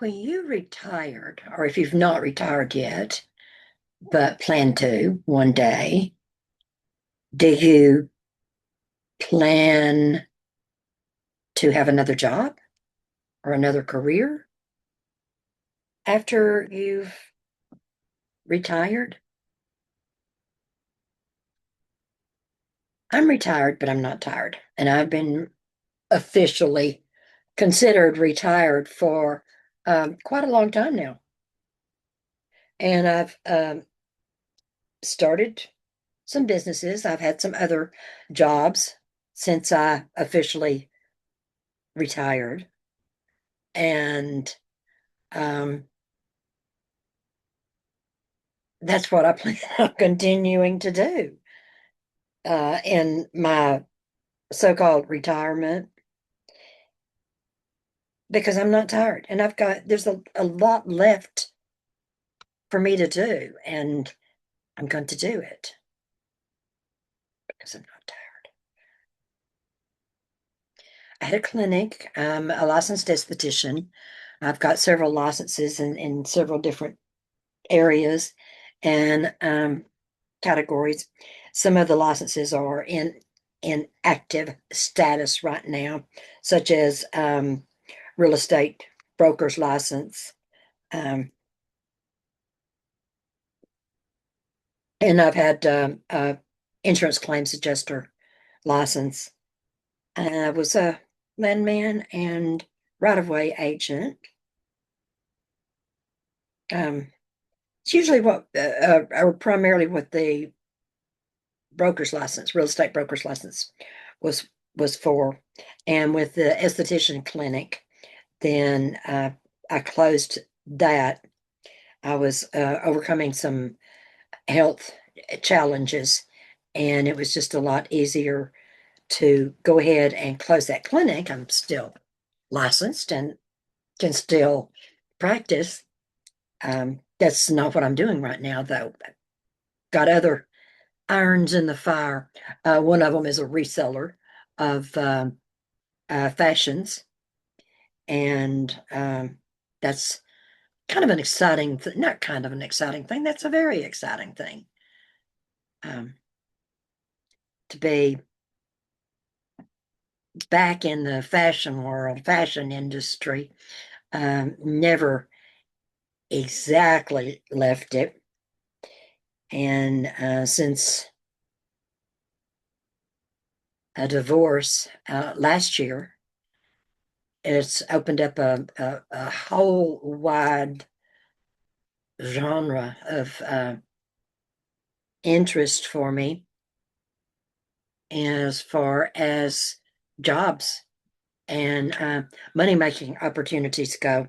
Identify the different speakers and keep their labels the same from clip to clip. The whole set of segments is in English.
Speaker 1: When you retired, or if you've not retired yet, but plan to one day, do you plan to have another job or another career after you've retired? I'm retired, but I'm not tired. And I've been officially considered retired for quite a long time now. And I've started some businesses. I've had some other jobs since I officially retired. And um, that's what I plan on continuing to do in my so-called retirement because I'm not tired and there's a lot left for me to do, and I'm going to do it because I'm not tired. I had a clinic, a licensed esthetician. I've got several licenses in several different areas and categories. Some of the licenses are in active status right now, such as real estate broker's license. And I've had insurance claims adjuster license. I was a landman and right-of-way agent. It's usually or primarily what the broker's license, real estate broker's license was was for. And with the esthetician clinic, then I closed that. I was overcoming some health challenges, and it was just a lot easier to go ahead and close that clinic. I'm still licensed and can still practice. That's not what I'm doing right now, though. Got other irons in the fire. One of them is a reseller of fashions, and that's kind of an exciting, not kind of an exciting thing. That's a very exciting thing um, to be back in the fashion world, fashion industry. Never exactly left it. And since a divorce last year, it's opened up a whole wide genre of interest for me as far as jobs and money making opportunities go.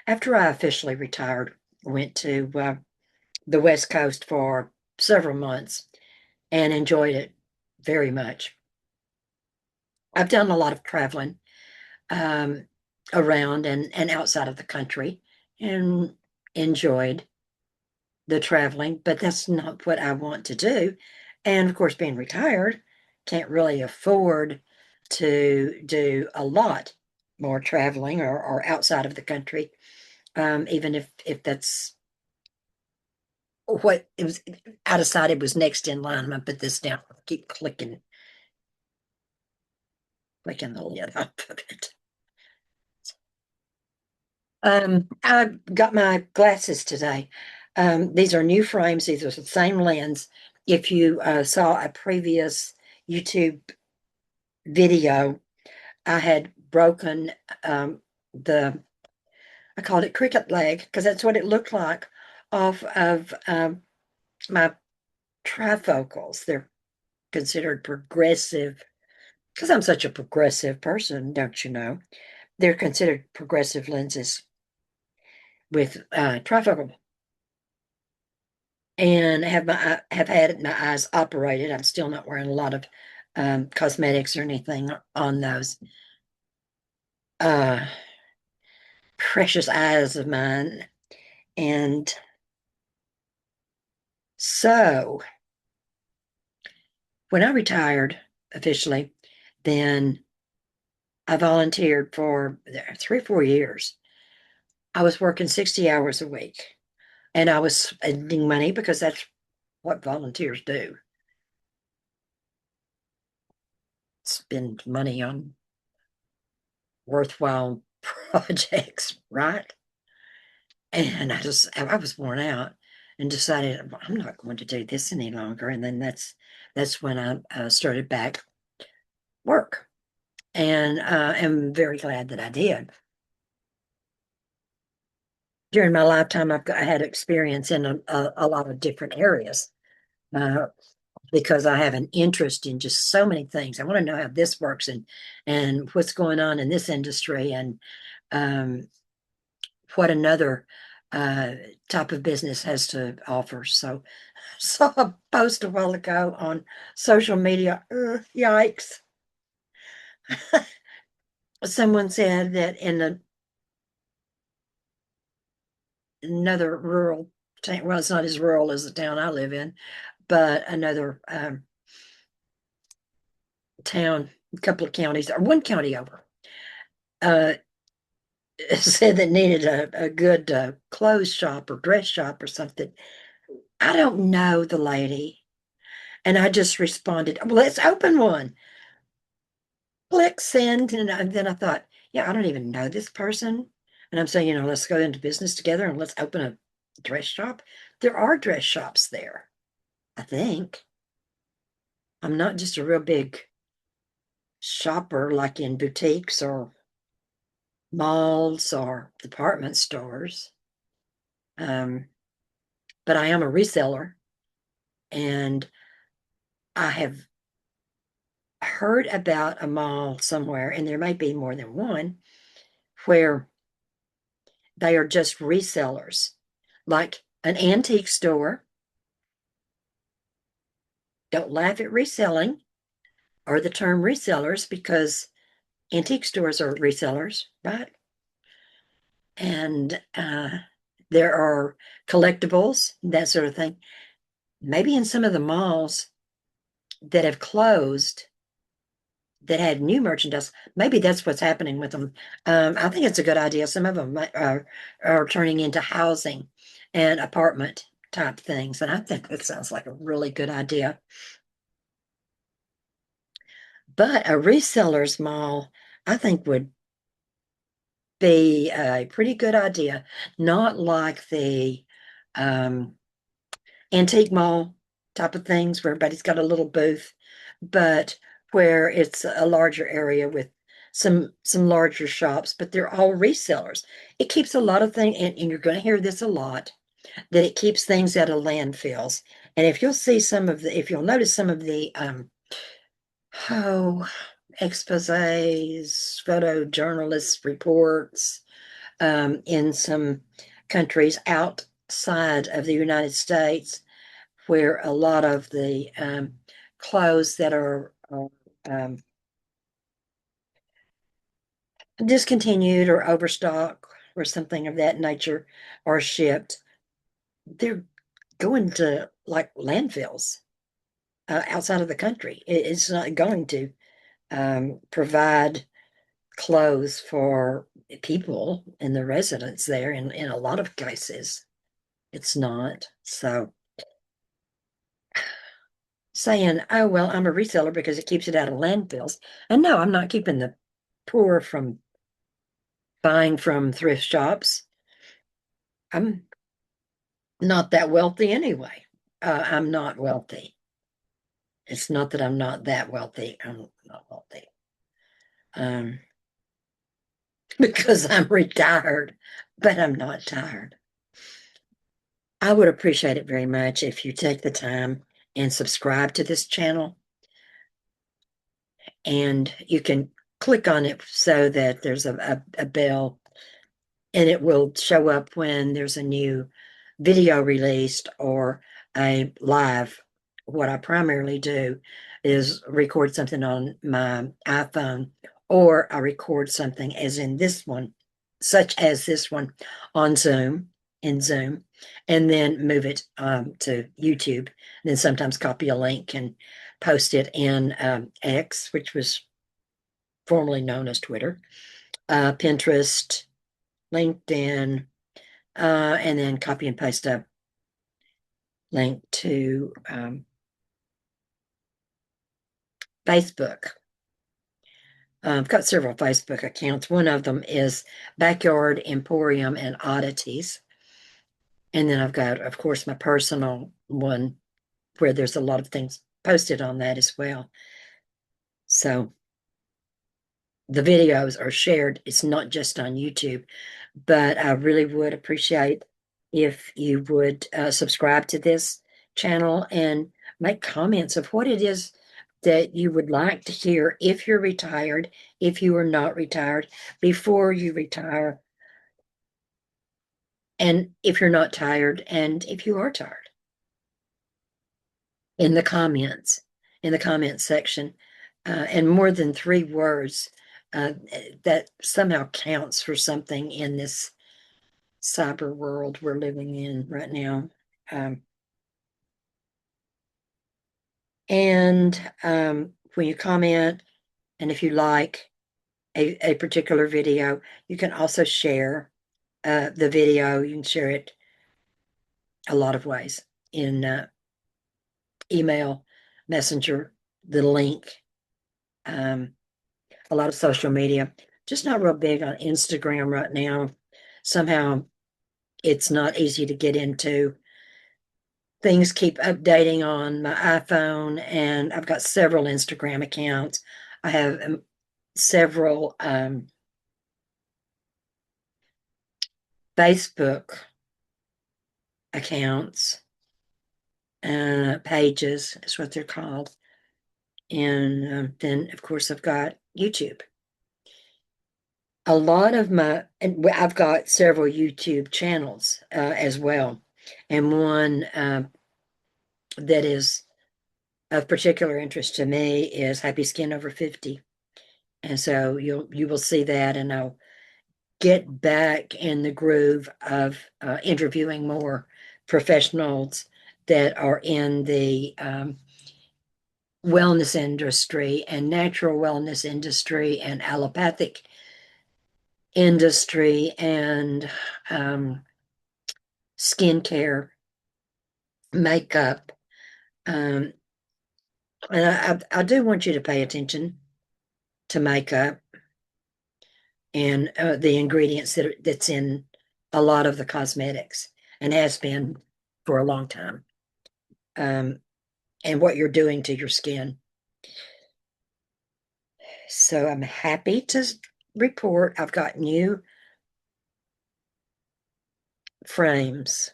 Speaker 1: After I officially retired, went to the West Coast for several months and enjoyed it very much. I've done a lot of traveling um, around and outside of the country and enjoyed the traveling, but that's not what I want to do. And of course, being retired, can't really afford to do a lot more traveling or outside of the country, even if that's what it was. I decided was next in line. I'm gonna put this down. Keep clicking the lid off of it. I got my glasses today. These are new frames. These are the same lens. If you saw a previous YouTube video, I had broken the, I called it cricket leg because that's what it looked like off of my trifocals. They're considered progressive because I'm such a progressive person, don't you know? They're considered progressive lenses with trifocal, and have had my eyes operated. I'm still not wearing a lot of cosmetics or anything on those uh, precious eyes of mine. And so when I retired officially, then I volunteered for 3 or 4 years I was working 60 hours a week and I was spending money because that's what volunteers do. Spend money on worthwhile projects, right? And I was worn out and decided I'm not going to do this any longer. And then that's when I started back work, and am very glad that I did. During my lifetime, I had experience in a lot of different areas uh, because I have an interest in just so many things. I want to know how this works and what's going on in this industry and um, what another uh, type of business has to offer. So, saw a post a while ago on social media. Yikes! Someone said that in another rural town, well, it's not as rural as the town I live in, but another town, a couple of counties, or one county over, uh, said that needed a good clothes shop or dress shop or something. I don't know the lady. And I just responded, well, let's open one. Click send. And then I thought, yeah, I don't even know this person. And I'm saying, let's go into business together and let's open a dress shop. There are dress shops there, I think. I'm not just a real big shopper like in boutiques or malls or department stores. Um, but I am a reseller and I have heard about a mall somewhere, and there may be more than one, where they are just resellers, like an antique store. Don't laugh at reselling or the term resellers because antique stores are resellers, right? And there are collectibles, that sort of thing. Maybe in some of the malls that have closed that had new merchandise, maybe that's what's happening with them. I think it's a good idea. Some of them are turning into housing and apartment type things. And I think that sounds like a really good idea. But a reseller's mall, I think, would be a pretty good idea. Not like the um, antique mall type of things where everybody's got a little booth, but where it's a larger area with some larger shops, but they're all resellers. It keeps a lot of things, and you're going to hear this a lot, that it keeps things out of landfills. And if you'll notice some of the oh exposés, photojournalists reports in some countries outside of the United States where a lot of the clothes that are discontinued or overstock or something of that nature are shipped, they're going to like landfills outside of the country. It's not going to provide clothes for people and the residents there in a lot of cases. It's not. So saying, oh, well, I'm a reseller because it keeps it out of landfills. And no, I'm not keeping the poor from buying from thrift shops. I'm not that wealthy anyway. I'm not wealthy. It's not that I'm not that wealthy. I'm not wealthy. Um, because I'm retired, but I'm not tired. I would appreciate it very much if you take the time and subscribe to this channel. And you can click on it so that there's a bell and it will show up when there's a new video released or a live. What I primarily do is record something on my iPhone, or I record something as in this one, such as this one on Zoom, and then move it to YouTube. And then sometimes copy a link and post it in X, which was formerly known as Twitter, Pinterest, LinkedIn, and then copy and paste a link to Facebook. I've got several Facebook accounts. One of them is Backyard Emporium and Oddities. And then I've got, of course, my personal one where there's a lot of things posted on that as well. So the videos are shared. It's not just on YouTube, but I really would appreciate if you would subscribe to this channel and make comments of what it is that you would like to hear if you're retired, if you are not retired, before you retire, and if you're not tired, and if you are tired. In the comments, in the comment section, and more than 3 words that somehow counts for something in this cyber world we're living in right now. And when you comment, and if you like a particular video, you can also share the video. You can share it a lot of ways in email, messenger, the link, a lot of social media. Just not real big on Instagram right now. Somehow it's not easy to get into. Things keep updating on my iPhone, and I've got several Instagram accounts. I have several Facebook accounts, pages is what they're called. And then, of course, I've got YouTube. A lot of and I've got several YouTube channels as well. And one that is of particular interest to me is Happy Skin Over 50. And so you will see that, and I'll get back in the groove of interviewing more professionals that are in the wellness industry and natural wellness industry and allopathic industry and skincare, makeup. And I do want you to pay attention to makeup and the ingredients that's in a lot of the cosmetics and has been for a long time, and what you're doing to your skin. So I'm happy to report I've got new frames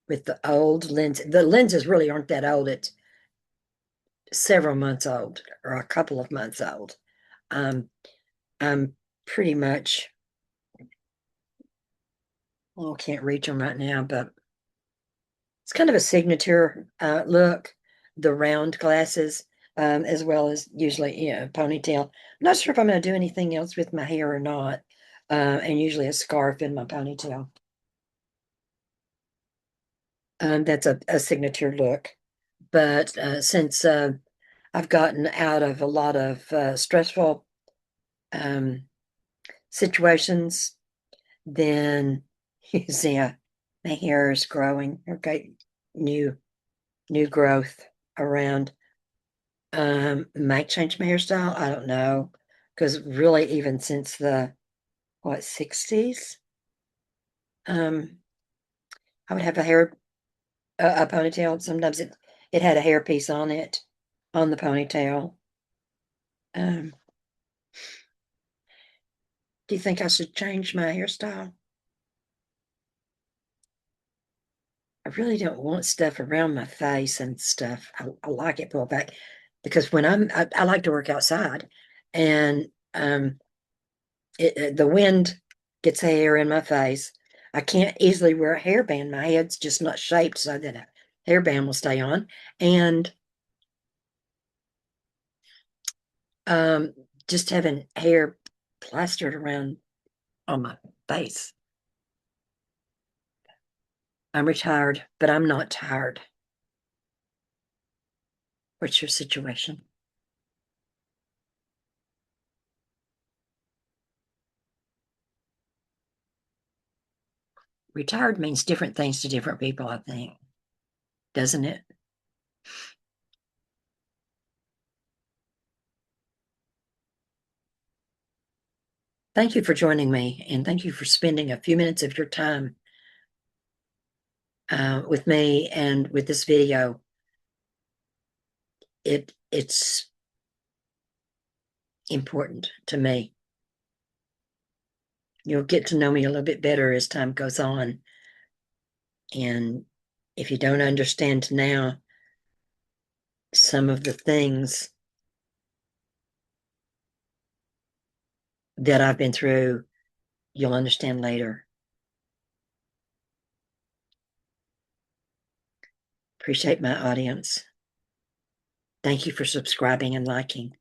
Speaker 1: with the old lens. The lenses really aren't that old. It's several months old or a couple of months old. I'm pretty much, well, I can't reach them right now, but it's kind of a signature look, the round glasses, as well as usually, ponytail. I'm not sure if I'm going to do anything else with my hair or not, and usually a scarf in my ponytail. That's a signature look. But since I've gotten out of a lot of stressful situations, then you see my hair is growing. I've got new growth around. Might change my hairstyle. I don't know. Because really, even since the 60s, I would have a ponytail. Sometimes it had a hairpiece on it, on the ponytail. Do you think I should change my hairstyle? I really don't want stuff around my face and stuff. I like it pulled back because when I like to work outside, and the wind gets hair in my face. I can't easily wear a hairband. My head's just not shaped so that a hairband will stay on. And just having hair plastered around on my face. I'm retired, but I'm not tired. What's your situation? Retired means different things to different people, I think. Doesn't it? Thank you for joining me, and thank you for spending a few minutes of your time with me and with this video. It's important to me. You'll get to know me a little bit better as time goes on. And if you don't understand now some of the things that I've been through, you'll understand later. Appreciate my audience. Thank you for subscribing and liking.